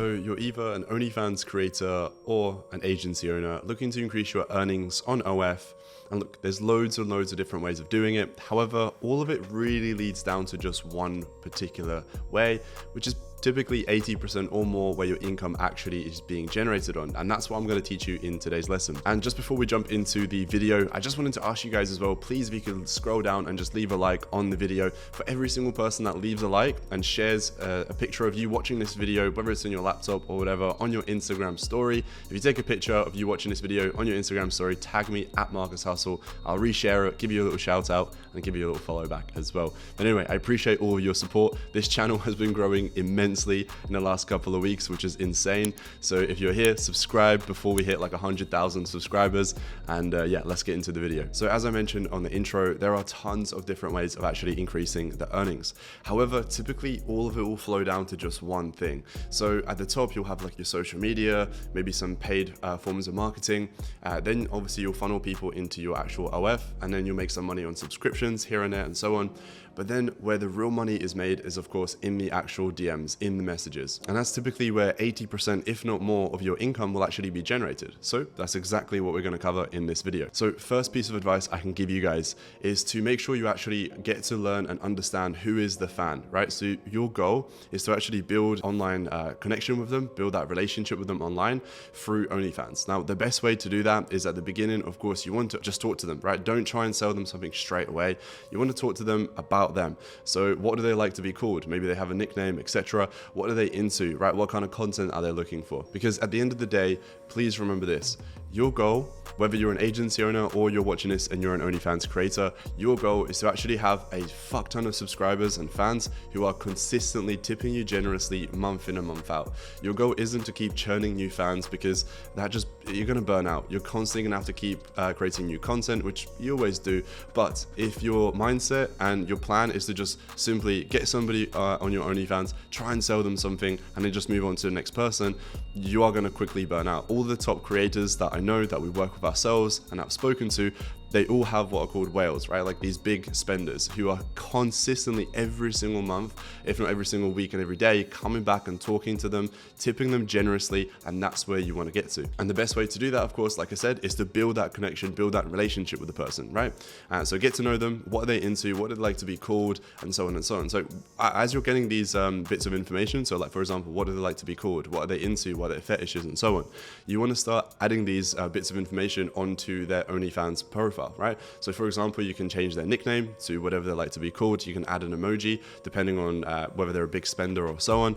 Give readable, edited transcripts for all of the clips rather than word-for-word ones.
So you're either an OnlyFans creator or an agency owner looking to increase your earnings on OF. And look, there's loads and loads of different ways of doing it. However, all of it really leads down to just one particular way, which is typically 80% or more where your income actually is being generated on. And that's what I'm going to teach you in today's lesson. And just before we jump into the video, I just wanted to ask you guys as well, please, if you could scroll down and just leave a like on the video. For every single person that leaves a like and shares a picture of you watching this video, whether it's on your laptop or whatever, on your Instagram story, if you take a picture of you watching this video on your Instagram story, tag me at Marcus Hustle. I'll reshare it, give you a little shout out and give you a little follow back as well. But anyway, I appreciate all of your support. This channel has been growing immensely in the last couple of weeks, which is insane. So if you're here, subscribe before we hit like 100,000 subscribers. And yeah, let's get into the video. So as I mentioned on the intro, there are tons of different ways of actually increasing the earnings. However, typically all of it will flow down to just one thing. So at the top, you'll have like your social media, maybe some paid forms of marketing. Then obviously you'll funnel people into your actual OF, and then you'll make some money on subscriptions here and there and so on. But then where the real money is made is of course in the actual DMs, in the messages. And that's typically where 80%, if not more, of your income will actually be generated. So that's exactly what we're going to cover in this video. So first piece of advice I can give you guys is to make sure you actually get to learn and understand who is the fan, right? So your goal is to actually build online connection with them, build that relationship with them online through OnlyFans. Now, the best way to do that is at the beginning, of course, you want to just talk to them, right? Don't try and sell them something straight away. You want to talk to them about them. So what do they like to be called? Maybe they have a nickname, etc. What are they into, right? What kind of content are they looking for? Because at the end of the day, please remember this. Your goal, whether you're an agency owner or you're watching this and you're an OnlyFans creator, your goal is to actually have a fuck ton of subscribers and fans who are consistently tipping you generously month in and month out. Your goal isn't to keep churning new fans, because you're going to burn out. You're constantly going to have to keep creating new content, which you always do. But if your mindset and your plan is to just simply get somebody on your OnlyFans, try and sell them something, and then just move on to the next person, you are going to quickly burn out. All the top creators that I know that we work with ourselves and I've spoken to, they all have what are called whales, right? Like these big spenders who are consistently every single month, if not every single week and every day, coming back and talking to them, tipping them generously, and that's where you want to get to. And the best way to do that, of course, like I said, is to build that connection, build that relationship with the person, right? So get to know them, what are they into, what do they like to be called, and so on and so on. So as you're getting these bits of information, so like for example, what do they like to be called, what are they into, what are their fetishes, and so on, you want to start adding these bits of information onto their OnlyFans profile, right? So for example, you can change their nickname to whatever they like to be called. You can add an emoji depending on whether they're a big spender or so on.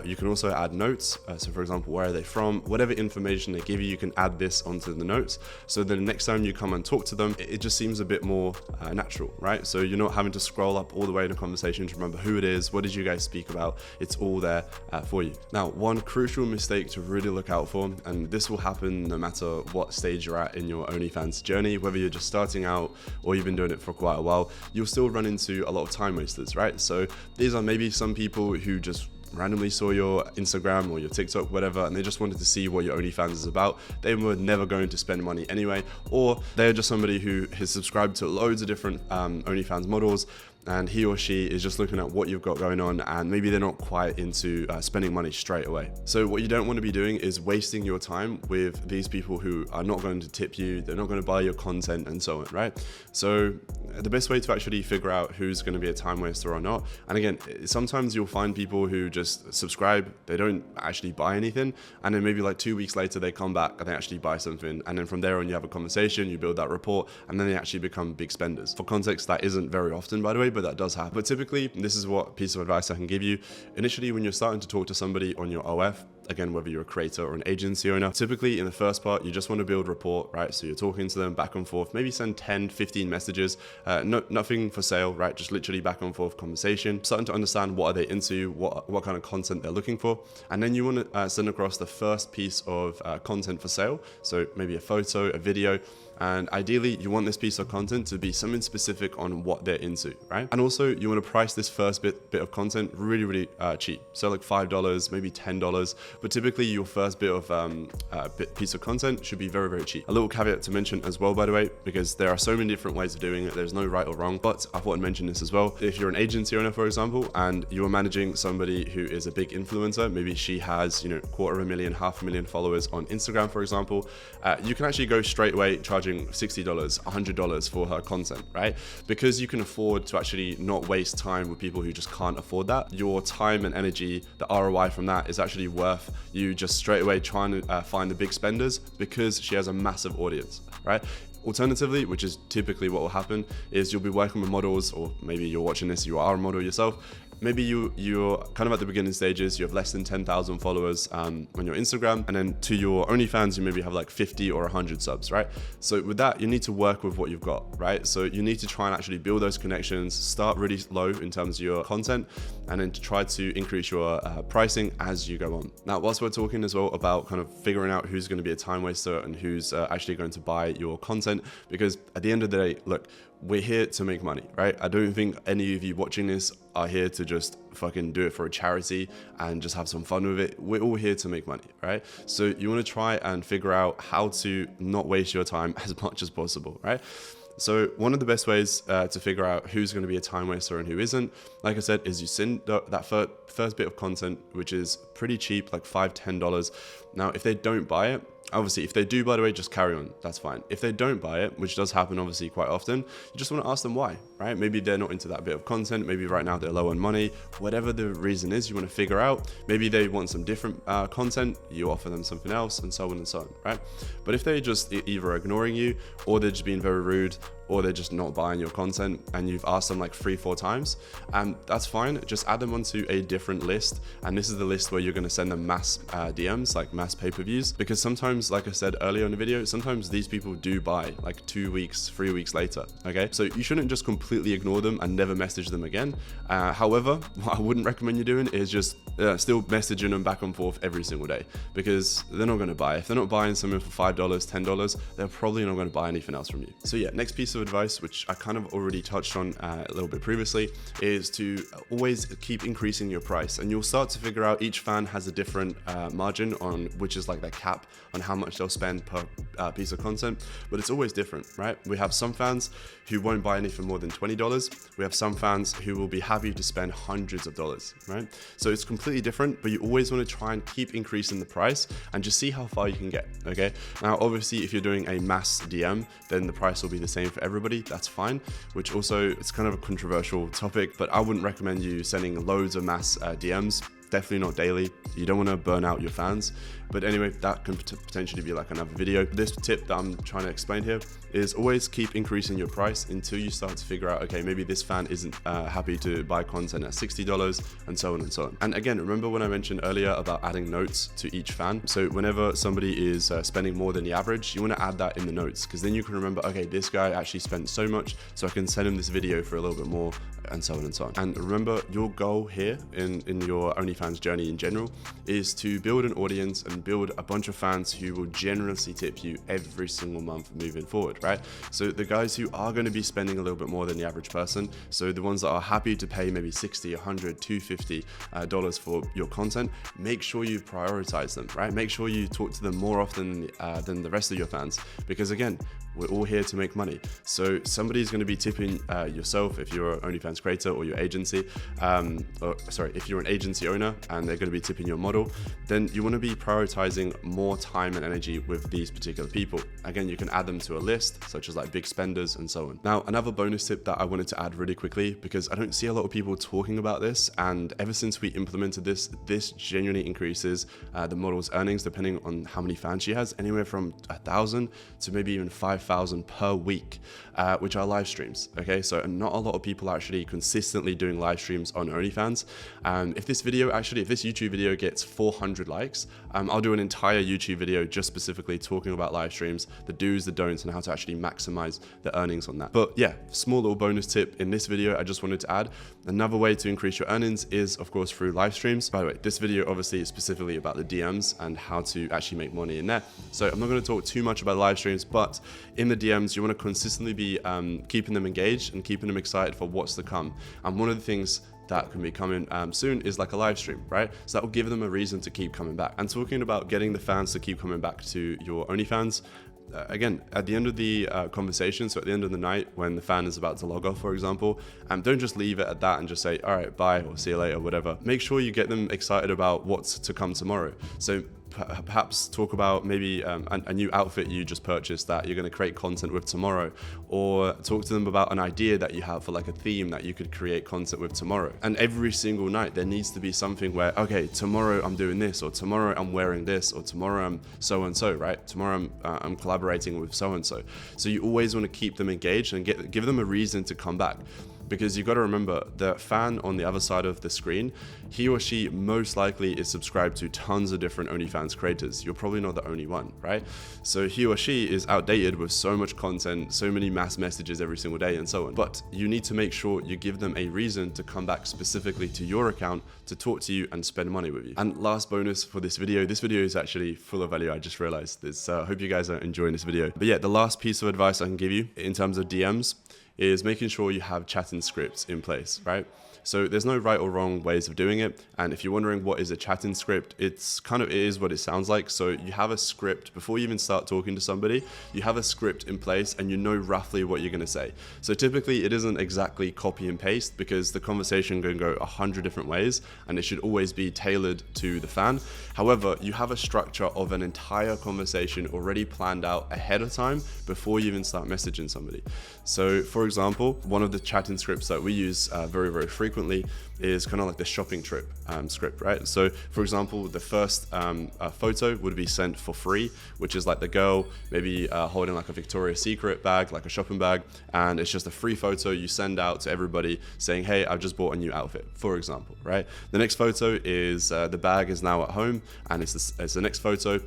You can also add notes. So for example, where are they from? Whatever information they give you, you can add this onto the notes. So then next time you come and talk to them, it just seems a bit more natural, right? So you're not having to scroll up all the way in a conversation to remember who it is, what did you guys speak about? It's all there for you. Now, one crucial mistake to really look out for, and this will happen no matter what stage you're at in your OnlyFans journey, whether you're just starting out or you've been doing it for quite a while, you'll still run into a lot of time wasters, right? So these are maybe some people who just randomly saw your Instagram or your TikTok, whatever, and they just wanted to see what your OnlyFans is about. They were never going to spend money anyway, or they're just somebody who has subscribed to loads of different OnlyFans models, and he or she is just looking at what you've got going on, and maybe they're not quite into spending money straight away. So what you don't want to be doing is wasting your time with these people who are not going to tip you, they're not going to buy your content, and so on, right? So the best way to actually figure out who's going to be a time waster or not, and again, sometimes you'll find people who just subscribe, they don't actually buy anything, and then maybe like 2 weeks later they come back and they actually buy something, and then from there on you have a conversation, you build that rapport, and then they actually become big spenders. For context, that isn't very often, by the way, but that does happen. But typically, this is what piece of advice I can give you. Initially, when you're starting to talk to somebody on your OF, again, whether you're a creator or an agency owner, typically in the first part, you just want to build rapport, right? So you're talking to them back and forth, maybe send 10, 15 messages, nothing for sale, right? Just literally back and forth conversation, starting to understand what are they into, what kind of content they're looking for. And then you want to send across the first piece of content for sale. So maybe a photo, a video, and ideally you want this piece of content to be something specific on what they're into, right? And also you want to price this first bit of content really cheap. So like $5, maybe $10, but typically your first bit of piece of content should be very, very cheap. A little caveat to mention as well, by the way, because there are so many different ways of doing it. There's no right or wrong, but I thought I'd mention this as well. If you're an agency owner, for example, and you're managing somebody who is a big influencer, maybe she has, 250,000, 500,000 followers on Instagram, for example, you can actually go straight away charging $60, $100 for her content, right? Because you can afford to actually not waste time with people who just can't afford that. Your time and energy, the ROI from that is actually worth you just straight away trying to find the big spenders because she has a massive audience, right? Alternatively, which is typically what will happen, is you'll be working with models, or maybe you're watching this, you are a model yourself. Maybe you're kind of at the beginning stages, you have less than 10,000 followers on your Instagram, and then to your OnlyFans, you maybe have like 50 or 100 subs, right? So with that, you need to work with what you've got, right? So you need to try and actually build those connections, start really low in terms of your content, and then try to increase your pricing as you go on. Now, whilst we're talking as well about kind of figuring out who's going to be a time waster and who's actually going to buy your content, because at the end of the day, look, we're here to make money, right? I don't think any of you watching this are here to just fucking do it for a charity and just have some fun with it. We're all here to make money, right? So you want to try and figure out how to not waste your time as much as possible, right? So one of the best ways to figure out who's going to be a time waster and who isn't, like I said, is you send that first bit of content, which is pretty cheap, like $5, $10. Now, if they don't buy it, obviously, if they do, by the way, just carry on. That's fine. If they don't buy it, which does happen obviously quite often, you just want to ask them why, right? Maybe they're not into that bit of content. Maybe right now they're low on money. Whatever the reason is, you want to figure out. Maybe they want some different content. You offer them something else, and so on and so on, right? But if they're just either ignoring you, or they're just being very rude, or they're just not buying your content, and you've asked them like 3-4 times, that's fine. Just add them onto a different list. And this is the list where you're going to send them mass DMs, like mass pay-per-views, because sometimes, like I said earlier in the video, sometimes these people do buy like 2 weeks, 3 weeks later, okay? So you shouldn't just completely ignore them and never message them again. However, what I wouldn't recommend you doing is just still messaging them back and forth every single day, because they're not going to buy. If they're not buying something for $5, $10, they're probably not going to buy anything else from you. So yeah, next piece of advice, which I kind of already touched on a little bit previously, is to always keep increasing your price, and you'll start to figure out each fan has a different margin on, which is like their cap on how much they'll spend per piece of content, but it's always different, right? We have some fans who won't buy anything more than $20. We have some fans who will be happy to spend hundreds of dollars, right? So it's completely different, but you always want to try and keep increasing the price and just see how far you can get, okay? Now, obviously, if you're doing a mass DM, then the price will be the same for everybody. That's fine, which also, it's kind of a controversial topic, but I wouldn't recommend you sending loads of mass DMs. Definitely not daily. You don't want to burn out your fans. But anyway, that can potentially be like another video. This tip that I'm trying to explain here is always keep increasing your price until you start to figure out, okay, maybe this fan isn't happy to buy content at $60, and so on and so on. And again, remember when I mentioned earlier about adding notes to each fan? So whenever somebody is spending more than the average, you want to add that in the notes, because then you can remember, okay, this guy actually spent so much, so I can send him this video for a little bit more, and so on and so on. And remember, your goal here in your OnlyFans journey in general is to build an audience and build a bunch of fans who will generously tip you every single month moving forward, right? So the guys who are going to be spending a little bit more than the average person, so the ones that are happy to pay maybe $60, $100, $250 for your content, make sure you prioritize them, right? Make sure you talk to them more often than the rest of your fans, because again, we're all here to make money. So somebody's going to be tipping yourself if you're an OnlyFans creator, or your agency, if you're an agency owner and they're going to be tipping your model, then you want to be prioritizing more time and energy with these particular people. Again, you can add them to a list, such as like big spenders and so on. Now, another bonus tip that I wanted to add really quickly, because I don't see a lot of people talking about this, and ever since we implemented this genuinely increases the model's earnings, depending on how many fans she has, anywhere from 1,000 to maybe even 5,000 per week, which are live streams. Okay, so not a lot of people are actually consistently doing live streams on OnlyFans. If this YouTube video gets 400 likes, I'll do an entire YouTube video just specifically talking about live streams, the do's, the don'ts, and how to actually maximize the earnings on that. But yeah, small little bonus tip in this video I just wanted to add. Another way to increase your earnings is, of course, through live streams. By the way, this video obviously is specifically about the DMs and how to actually make money in there. So I'm not going to talk too much about live streams, but in the DMs, you want to consistently be keeping them engaged and keeping them excited for what's to come. And one of the things that can be coming soon is like a live stream, right? So that will give them a reason to keep coming back. And talking about getting the fans to keep coming back to your OnlyFans, again, at the end of the conversation, so at the end of the night when the fan is about to log off, for example, don't just leave it at that and just say, all right, bye, or see you later, whatever. Make sure you get them excited about what's to come tomorrow. So perhaps talk about maybe a new outfit you just purchased that you're going to create content with tomorrow, or talk to them about an idea that you have for like a theme that you could create content with tomorrow. And every single night there needs to be something where, okay, tomorrow I'm doing this, or tomorrow I'm wearing this, or tomorrow I'm so and so, right? Tomorrow I'm collaborating with so and so. So you always want to keep them engaged and give them a reason to come back. Because you've got to remember, the fan on the other side of the screen, he or she most likely is subscribed to tons of different OnlyFans creators. You're probably not the only one, right? So he or she is outdated with so much content, so many mass messages every single day and so on. But you need to make sure you give them a reason to come back specifically to your account to talk to you and spend money with you. And last bonus for this video is actually full of value. I just realized this. I hope you guys are enjoying this video. But yeah, the last piece of advice I can give you in terms of DMs is making sure you have chatting scripts in place, right? So there's no right or wrong ways of doing it. And if you're wondering what is a chatting script, it is what it sounds like. So you have a script before you even start talking to somebody, you have a script in place and you know roughly what you're going to say. So typically it isn't exactly copy and paste because the conversation can go 100 different ways and it should always be tailored to the fan. However, you have a structure of an entire conversation already planned out ahead of time before you even start messaging somebody. So for example, one of the chatting scripts that we use very, very frequently is kind of like the shopping trip script, right? So for example, the first photo would be sent for free, which is like the girl maybe holding like a Victoria's Secret bag, like a shopping bag, and it's just a free photo you send out to everybody saying, hey, I've just bought a new outfit, for example, right? The next photo is the bag is now at home, and it's the next photo.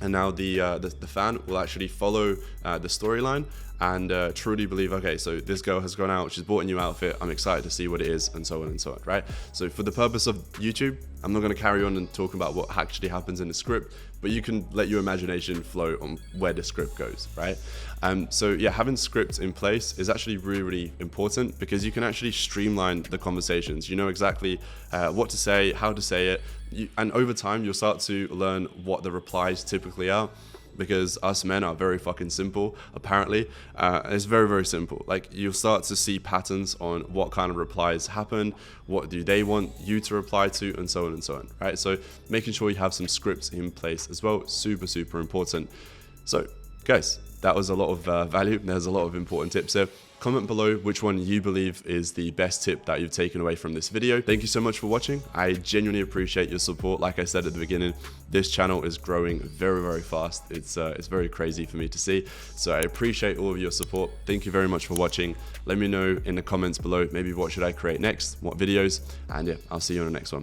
And now the fan will actually follow the storyline and truly believe, okay, so this girl has gone out, she's bought a new outfit, I'm excited to see what it is, and so on and so on, right? So for the purpose of YouTube, I'm not going to carry on and talk about what actually happens in the script, but you can let your imagination flow on where the script goes, right? So yeah, having scripts in place is actually really, really important because you can actually streamline the conversations. You know exactly what to say, how to say it, and over time you'll start to learn what the replies typically are. Because us men are very fucking simple, apparently. It's very, very simple. Like, you'll start to see patterns on what kind of replies happen, what do they want you to reply to, and so on and so on, right? So making sure you have some scripts in place as well, super, super important. So guys, that was a lot of value. There's a lot of important tips here. Comment below which one you believe is the best tip that you've taken away from this video. Thank you so much for watching. I genuinely appreciate your support. Like I said at the beginning, this channel is growing very, very fast. It's very crazy for me to see. So I appreciate all of your support. Thank you very much for watching. Let me know in the comments below, maybe what should I create next, what videos, and yeah, I'll see you on the next one.